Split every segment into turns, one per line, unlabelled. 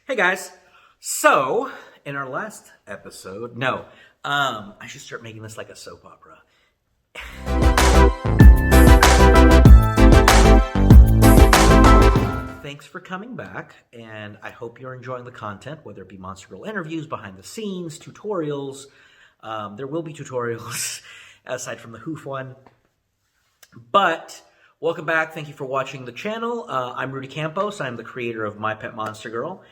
Hey guys, so in our last episode, I should start making this like a soap opera. Thanks for coming back, and I hope you're enjoying the content, whether it be Monster Girl interviews, behind the scenes, tutorials. There will be tutorials aside from the hoof one. But welcome back. Thank you for watching the channel. I'm Rudy Campos. I'm the creator of My Pet Monster Girl.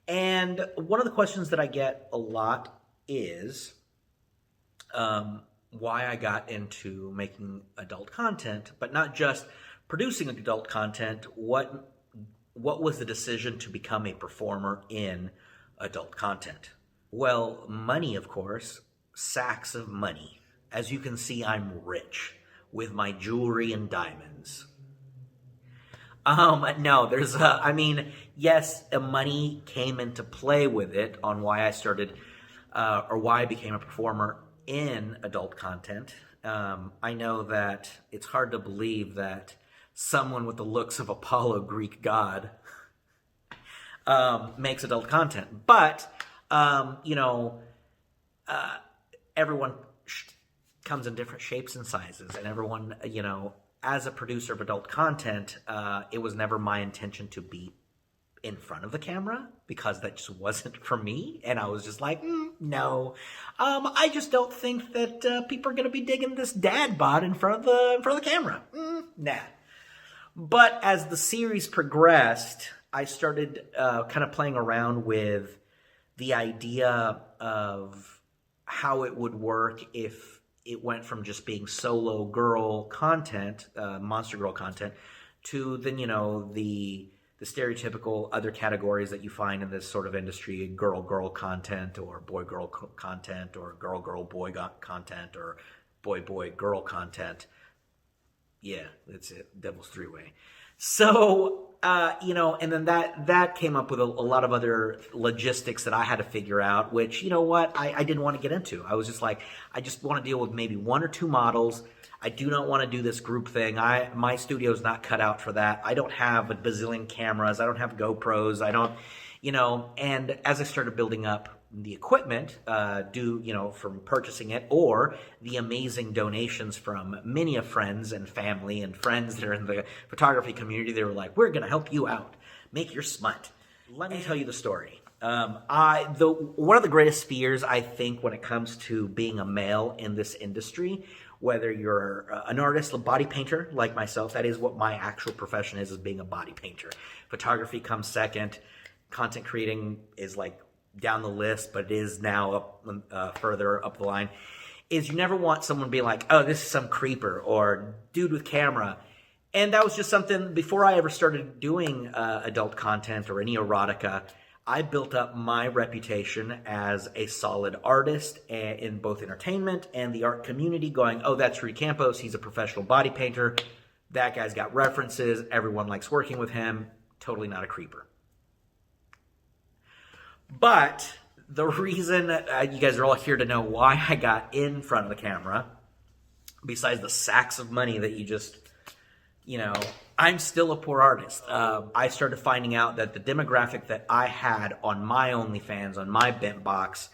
And one of the questions that I get a lot is why I got into making adult content, but not just producing adult content. What was the decision to become a performer in adult content? Well, money, of course, sacks of money. As you can see, I'm rich with my jewelry and diamonds. No, yes, money came into play with it on why I started, or why I became a performer in adult content. I know that it's hard to believe that someone with the looks of Apollo, Greek god, makes adult content. But, everyone comes in different shapes and sizes, and everyone, as a producer of adult content, it was never my intention to be in front of the camera, because that just wasn't for me. And I was just like, no, I just don't think that people are going to be digging this dad bod in front of the camera. Nah. But as the series progressed, I started kind of playing around with the idea of how it would work if it went from just being solo girl content, Monster Girl content, to then, the stereotypical other categories that you find in this sort of industry: girl content, or boy content, or girl boy content, or boy girl content. Yeah, that's it. Devil's three-way. So, and then that came up with a lot of other logistics that I had to figure out, which, I didn't want to get into. I was just like, I just want to deal with maybe one or two models. I do not want to do this group thing. My studio's not cut out for that. I don't have a bazillion cameras. I don't have GoPros. I don't, and as I started building up the equipment, from purchasing it, or the amazing donations from many of friends and family and friends that are in the photography community, they were like, we're going to help you out. Make your smut. Let me tell you the story. One of the greatest fears, I think, when it comes to being a male in this industry, whether you're an artist, a body painter like myself, that is what my actual profession is being a body painter. Photography comes second. Content creating is like down the list, but it is now up further up the line, is you never want someone to be like, oh, this is some creeper or dude with camera. And that was just something, before I ever started doing adult content or any erotica, I built up my reputation as a solid artist in both entertainment and the art community, going, oh, that's Rudy Campos, he's a professional body painter, that guy's got references, everyone likes working with him, totally not a creeper. But the reason you guys are all here to know why I got in front of the camera, besides the sacks of money that you just, I'm still a poor artist. I started finding out that the demographic that I had on my OnlyFans, on my bent box,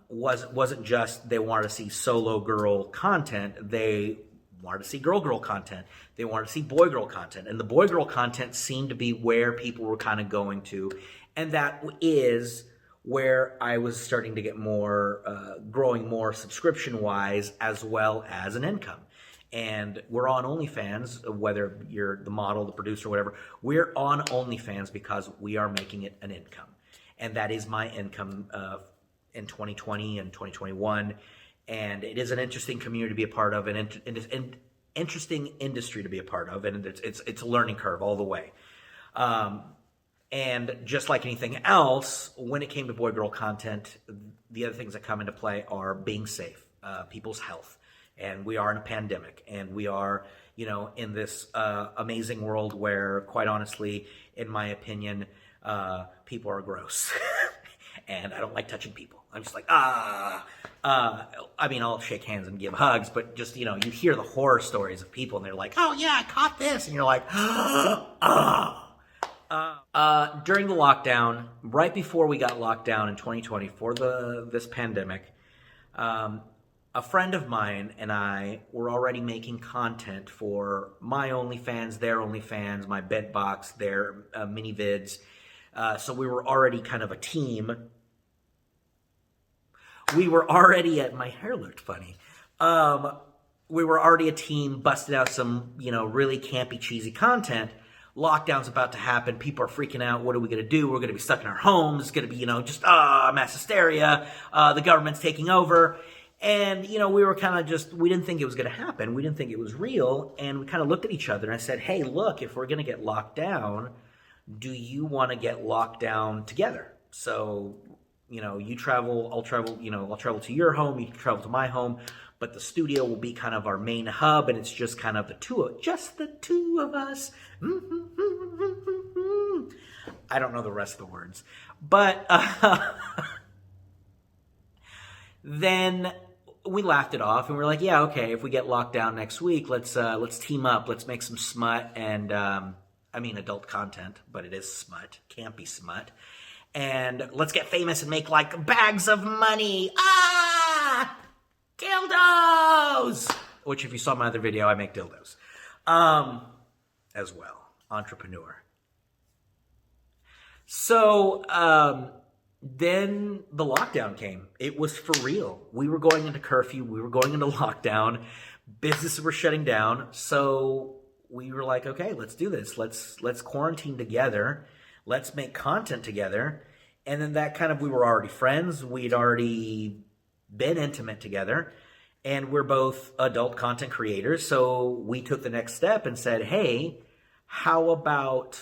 wasn't just they wanted to see solo girl content. They wanted to see girl content. They wanted to see boy girl content. And the boy girl content seemed to be where people were kind of going to. And that is where I was starting to get more, growing more subscription-wise, as well as an income. And we're on OnlyFans, whether you're the model, the producer, whatever. We're on OnlyFans because we are making it an income. And that is my income in 2020 and 2021. And it is an interesting community to be a part of, an interesting industry to be a part of. And it's a learning curve all the way. And just like anything else, when it came to boy-girl content, the other things that come into play are being safe, people's health. And we are in a pandemic, and we are, in this amazing world where, quite honestly, in my opinion, people are gross. And I don't like touching people. I'm just like, I'll shake hands and give hugs, but just, you hear the horror stories of people, and they're like, oh, yeah, I caught this. And you're like, During the lockdown, right before we got locked down in 2020 for this pandemic, a friend of mine and I were already making content for my OnlyFans, their OnlyFans, my Bedbox, their mini vids. So we were already kind of a team. We were already my hair looked funny. We were already a team, busted out some, really campy, cheesy content. Lockdown's about to happen. People are freaking out. What are we going to do? We're going to be stuck in our homes. It's going to be, just mass hysteria. The government's taking over. And, we were kind of we didn't think it was going to happen. We didn't think it was real. And we kind of looked at each other and I said, hey, look, if we're going to get locked down, do you want to get locked down together? So, you travel, I'll travel to your home, you can travel to my home, but the studio will be kind of our main hub, and it's just kind of the two of us. I don't know the rest of the words, but then we laughed it off, and we're like, yeah, okay, if we get locked down next week, let's team up, let's make some smut and adult content, but it is smut, campy smut. And let's get famous and make like bags of money. Dildos! Which if you saw my other video, I make dildos. As well. Entrepreneur. So, then the lockdown came. It was for real. We were going into curfew. We were going into lockdown. Businesses were shutting down. So we were like, okay, let's do this. Let's quarantine together. Let's make content together. And then that kind of, we were already friends. We'd already been intimate together. And we're both adult content creators. So we took the next step and said, hey, how about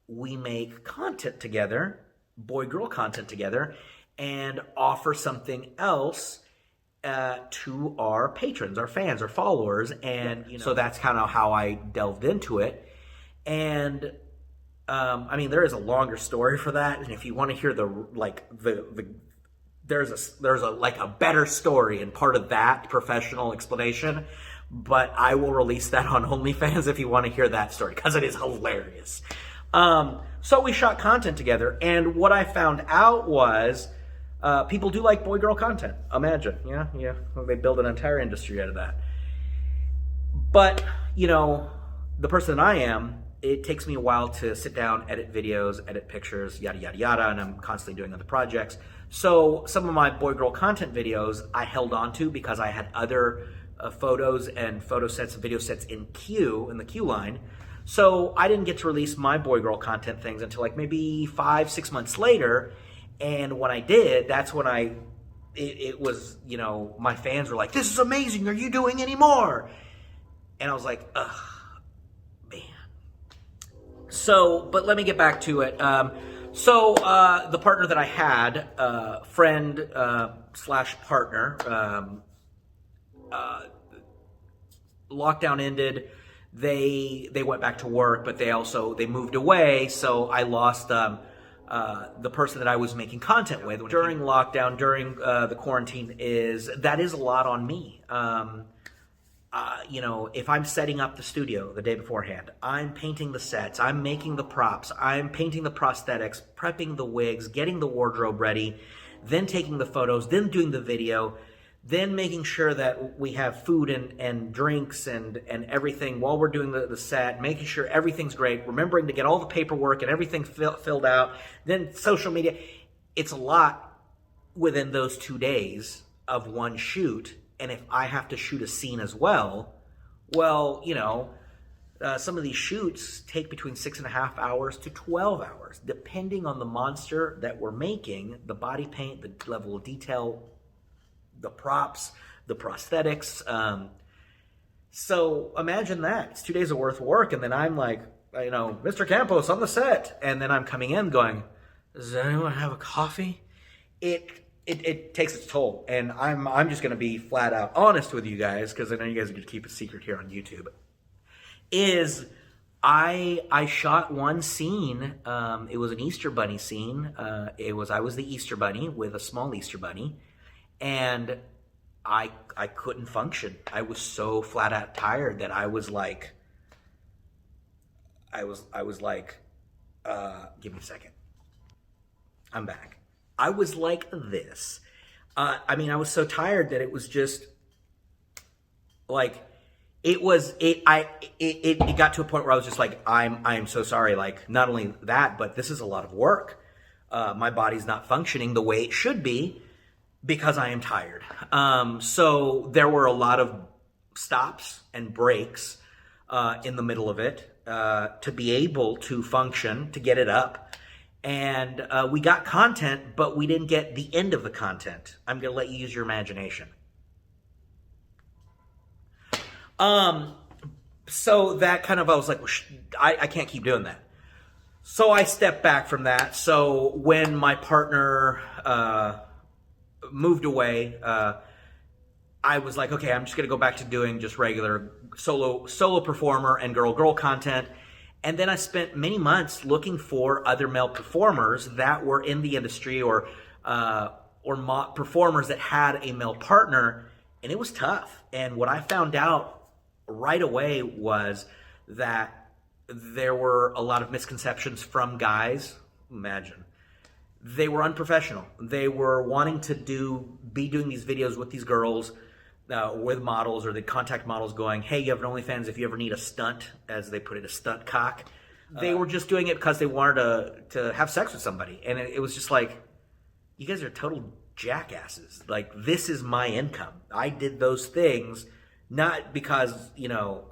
we make content together, boy-girl content together, and offer something else to our patrons, our fans, our followers. And so that's kind of how I delved into it. And there is a longer story for that, and if you want to hear there's a better story and part of that professional explanation, but I will release that on OnlyFans if you want to hear that story because it is hilarious. So we shot content together, and what I found out was people do like boy-girl content. Imagine, yeah, they build an entire industry out of that. But the person that I am, it takes me a while to sit down, edit videos, edit pictures, yada, yada, yada, and I'm constantly doing other projects. So some of my boy-girl content videos I held on to because I had other photos and photo sets and video sets in the queue line. So I didn't get to release my boy-girl content things until like maybe 5-6 months later. And when I did, that's when it was, my fans were like, this is amazing, are you doing any more? And I was like, ugh. So, but let me get back to it. The partner that I had, friend slash partner, lockdown ended. They went back to work, but they moved away. So I lost the person that I was making content with during lockdown, during the quarantine. That is a lot on me. If I'm setting up the studio the day beforehand, I'm painting the sets, I'm making the props, I'm painting the prosthetics, prepping the wigs, getting the wardrobe ready, then taking the photos, then doing the video, then making sure that we have food and drinks and everything while we're doing the set, making sure everything's great, remembering to get all the paperwork and everything filled out, then social media. It's a lot within those 2 days of one shoot. And if I have to shoot a scene as well, some of these shoots take between 6.5 hours to 12 hours, depending on the monster that we're making, the body paint, the level of detail, the props, the prosthetics. So imagine that. It's 2 days of work, and then I'm like, Mr. Campos on the set. And then I'm coming in going, does anyone have a coffee? It takes its toll, and I'm just going to be flat out honest with you guys because I know you guys are going to keep a secret here on YouTube. I shot one scene. It was an Easter Bunny scene. I was the Easter Bunny with a small Easter Bunny, and I couldn't function. I was so flat out tired that I was like, Give me a second. I'm back. I was like this. I mean, I was so tired that it was just like it got to a point where I was just like, I'm so sorry. Like, not only that, but this is a lot of work. My body's not functioning the way it should be because I am tired. So there were a lot of stops and breaks in the middle of it to be able to function, to get it up. And we got content, but we didn't get the end of the content. I'm going to let you use your imagination. So that kind of, I was like, well, I can't keep doing that. So I stepped back from that. So when my partner moved away, I was like, okay, I'm just going to go back to doing just regular solo performer and girl content. And then I spent many months looking for other male performers that were in the industry or performers that had a male partner, and it was tough. And what I found out right away was that there were a lot of misconceptions from guys. Imagine. They were unprofessional. They were wanting to be doing these videos with these girls, with models, or the contact models going, hey, you have an OnlyFans if you ever need a stunt, as they put it, a stunt cock. They were just doing it because they wanted to have sex with somebody. And it was just like, you guys are total jackasses. Like, this is my income. I did those things not because,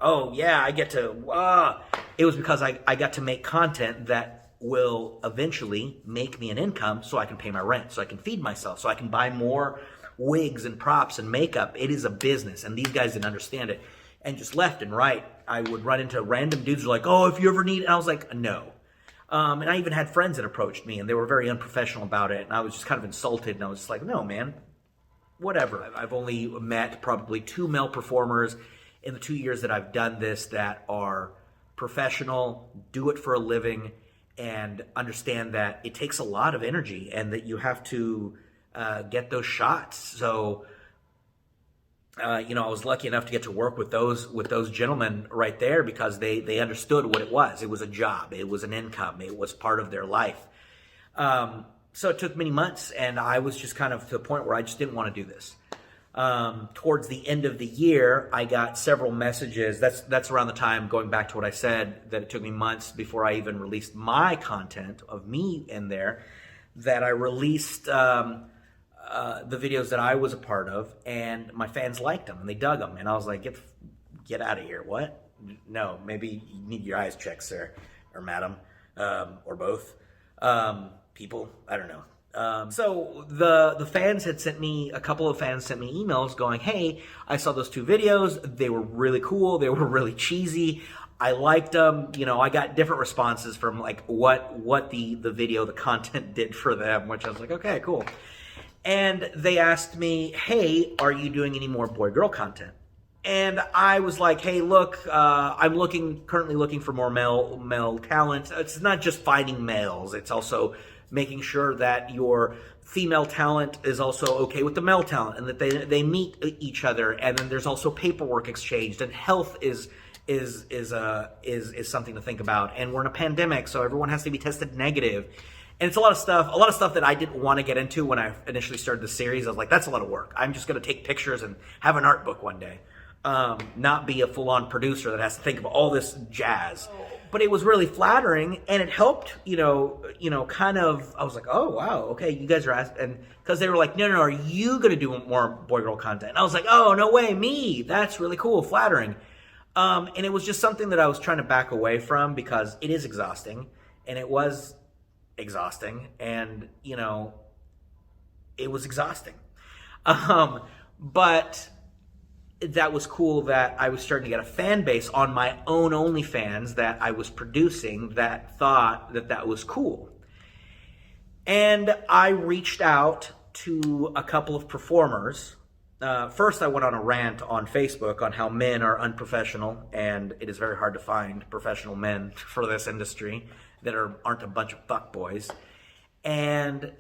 oh, yeah, I get to, it was because I got to make content that will eventually make me an income so I can pay my rent, so I can feed myself, so I can buy more wigs and props and makeup. It is a business, and these guys didn't understand it. And just left and right, I would run into random dudes who were like, oh, if you ever need it. And I was like, no. And I even had friends that approached me, and they were very unprofessional about it. And I was just kind of insulted, and I was just like, no, man, whatever. I've only met probably 2 male performers in the 2 years that I've done this that are professional, do it for a living, and understand that it takes a lot of energy and that you have to get those shots. So, I was lucky enough to get to work with those gentlemen right there because they understood what it was. It was a job. It was an income. It was part of their life. So it took many months, and I was just kind of to the point where I just didn't want to do this. Towards the end of the year, I got several messages. That's around the time, going back to what I said, that it took me months before I even released my content of me in there, that I released the videos that I was a part of, and my fans liked them and they dug them, and I was like, get out of here. What? No, maybe you need your eyes checked, sir or madam, or both. People, I don't know. So the fans had sent me, a couple of fans sent me emails going, hey, I saw those 2 videos. They were really cool. They were really cheesy. I liked them. I got different responses from like what the video, the content did for them, which I was like, okay, cool. And they asked me, hey, are you doing any more boy-girl content? And I was like, hey, look, I'm currently looking for more male talent. It's not just finding males. It's also making sure that your female talent is also okay with the male talent, and that they meet each other. And then there's also paperwork exchanged, and health is something to think about. And we're in a pandemic, so everyone has to be tested negative. And it's a lot of stuff that I didn't want to get into when I initially started the series. I was like, that's a lot of work. I'm just going to take pictures and have an art book one day. Not be a full-on producer that has to think of all this jazz. But it was really flattering, and it helped, kind of, I was like, oh, wow, okay, you guys are asking, and because they were like, no, are you going to do more boy-girl content? And I was like, oh, no way, me, that's really cool, flattering. And it was just something that I was trying to back away from because it is exhausting, and it was exhausting, and it was exhausting, but that was cool that I was starting to get a fan base on my own OnlyFans that I was producing that thought that was cool. And I reached out to a couple of performers. First, I went on a rant on Facebook on how men are unprofessional, and it is very hard to find professional men for this industry that aren't a bunch of fuckboys. And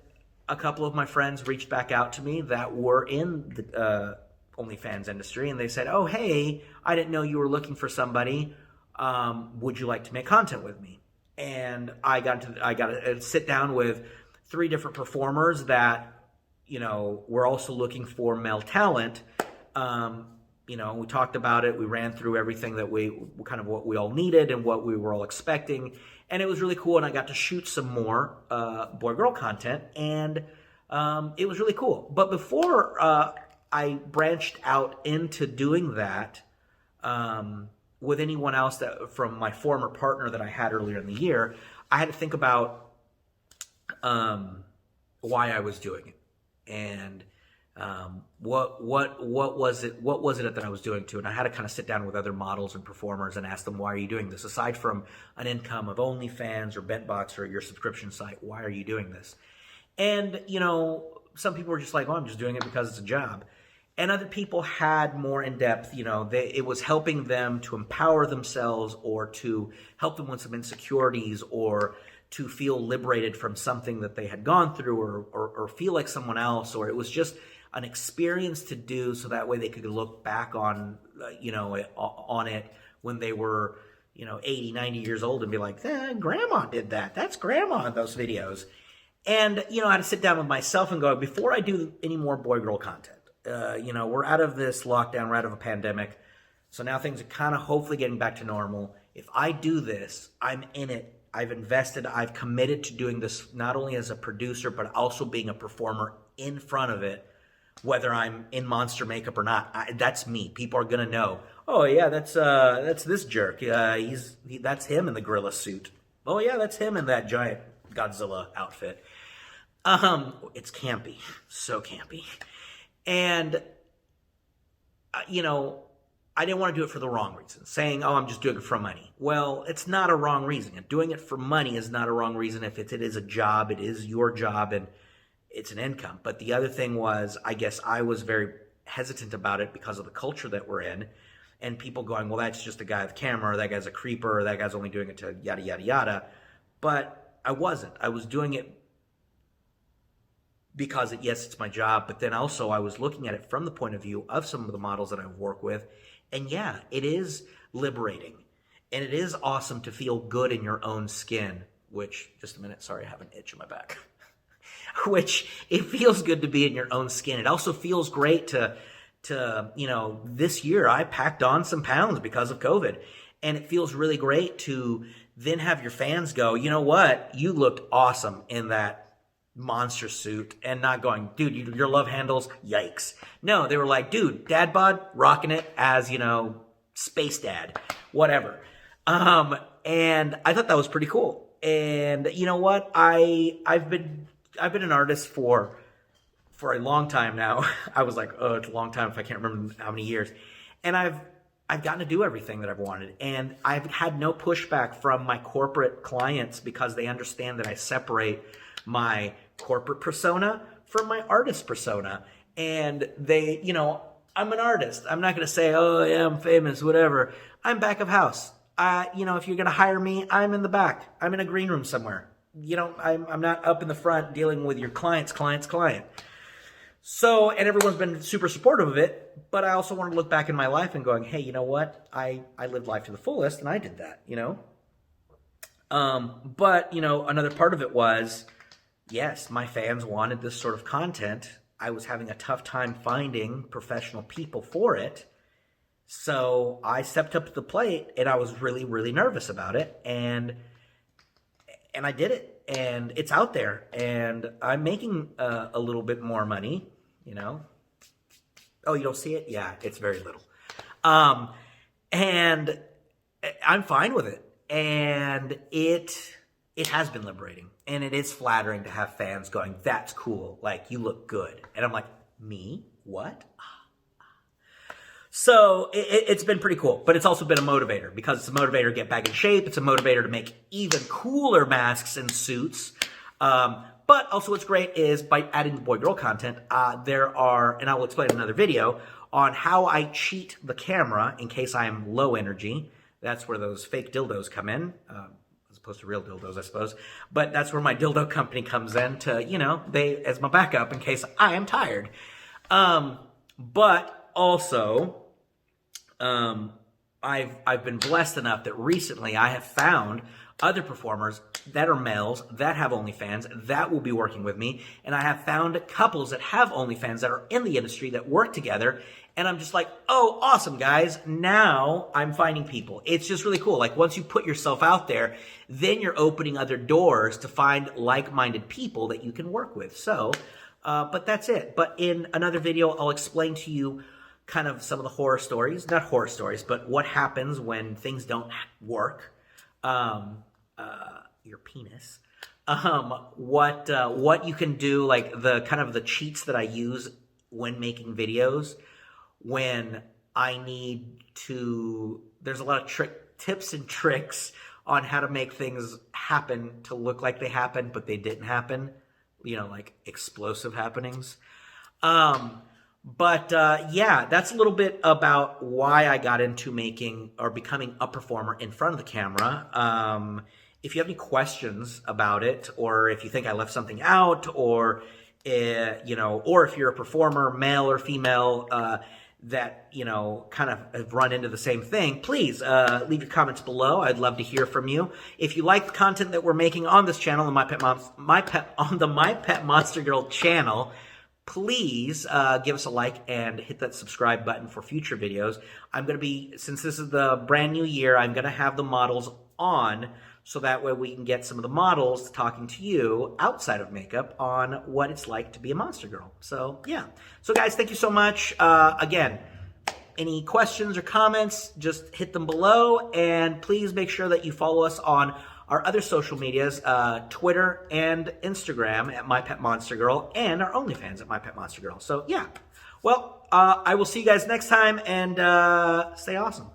a couple of my friends reached back out to me that were in the OnlyFans industry, and they said, oh, hey, I didn't know you were looking for somebody. Would you like to make content with me? and I got to sit down with 3 different performers that, were also looking for male talent. We talked about it. We ran through everything that what we all needed and what we were all expecting. And it was really cool. And I got to shoot some more boy-girl content. And it was really cool. But before I branched out into doing that with anyone else from my former partner that I had earlier in the year, I had to think about why I was doing it. And what was it that I was doing to? And I had to kind of sit down with other models and performers and ask them, why are you doing this? Aside from an income of OnlyFans or BentBox or your subscription site, why are you doing this? And, some people were just like, I'm just doing it because it's a job. And other people had more in-depth, it was helping them to empower themselves or to help them with some insecurities or to feel liberated from something that they had gone through or feel like someone else, or it was just an experience to do so that way they could look back on, on it when they were, 80, 90 years old and be like, grandma did that. That's grandma in those videos. And, I had to sit down with myself and go, before I do any more boy-girl content, we're out of this lockdown, we're out of a pandemic. So now things are kind of hopefully getting back to normal. If I do this, I'm in it. I've invested, I've committed to doing this not only as a producer, but also being a performer in front of it, whether I'm in monster makeup or not. That's me. People are going to know, oh yeah, that's this jerk. That's him in the gorilla suit. Oh yeah, that's him in that giant Godzilla outfit. It's campy. So campy. And, I didn't want to do it for the wrong reason, saying, I'm just doing it for money. Well, it's not a wrong reason. And doing it for money is not a wrong reason. If it is a job, it is your job and it's an income. But the other thing was, I guess I was very hesitant about it because of the culture that we're in and people going, well, that's just a guy with a camera, or that guy's a creeper, or that guy's only doing it to yada, yada, yada. But I wasn't. I was doing it because, yes, it's my job, but then also I was looking at it from the point of view of some of the models that I work with. And yeah, it is liberating. And it is awesome to feel good in your own skin, which, just a minute, sorry, I have an itch in my back. Which, it feels good to be in your own skin. It also feels great to this year I packed on some pounds because of COVID. And it feels really great to then have your fans go, you know what, you looked awesome in that monster suit, and not going, dude, your love handles, yikes. No, they were like, dude, dad bod, rocking it as, space dad, whatever. And I thought that was pretty cool. And you know what? I've been an artist for a long time now. I was like, oh, it's a long time if I can't remember how many years. And I've gotten to do everything that I've wanted. And I've had no pushback from my corporate clients because they understand that I separate my corporate persona from my artist persona. And they, I'm an artist. I'm not going to say, oh yeah, I'm famous, whatever. I'm back of house. If you're going to hire me, I'm in the back. I'm in a green room somewhere. I'm not up in the front dealing with your client's client. So, and everyone's been super supportive of it, but I also want to look back in my life and going, hey, you know what? I lived life to the fullest and I did that, But, another part of it was, yes, my fans wanted this sort of content. I was having a tough time finding professional people for it. So I stepped up to the plate and I was really, really nervous about it. And I did it. And it's out there. And I'm making a little bit more money, Oh, you don't see it? Yeah, it's very little. And I'm fine with it. And it has been liberating. And it is flattering to have fans going, that's cool. Like, you look good. And I'm like, me? What? So it's been pretty cool. But it's also been a motivator because it's a motivator to get back in shape. It's a motivator to make even cooler masks and suits. But also what's great is by adding the boy-girl content, there are, and I will explain in another video, on how I cheat the camera in case I'm low energy. That's where those fake dildos come in. As opposed to real dildos, I suppose. But that's where my dildo company comes in to, as my backup in case I am tired. But also, I've been blessed enough that recently I have found other performers that are males that have OnlyFans that will be working with me. And I have found couples that have OnlyFans that are in the industry that work together. And I'm just like, oh, awesome, guys. Now I'm finding people. It's just really cool. Like, once you put yourself out there, then you're opening other doors to find like-minded people that you can work with. So, but that's it. But in another video, I'll explain to you kind of some of the horror stories, not horror stories, but what happens when things don't work. Your penis. What you can do, like the kind of the cheats that I use when making videos, when I need to, there's a lot of tips and tricks on how to make things happen to look like they happened, but they didn't happen, you know, like explosive happenings. Yeah, that's a little bit about why I got into making or becoming a performer in front of the camera. If you have any questions about it, or if you think I left something out, or, you know, or if you're a performer, male or female, that, you know, kind of have run into the same thing, please leave your comments below. I'd love to hear from you. If you like the content that we're making on this channel, on the My Pet Monster Girl channel, please give us a like and hit that subscribe button for future videos. I'm going to be, since this is the brand new year, I'm going to have the models on, so that way we can get some of the models talking to you outside of makeup on what it's like to be a monster girl. So, yeah. So, guys, thank you so much. Again, any questions or comments, just hit them below. And please make sure that you follow us on our other social medias, Twitter and Instagram at My Pet Monster Girl, and our OnlyFans at My Pet Monster Girl. So, yeah. Well, I will see you guys next time, and stay awesome.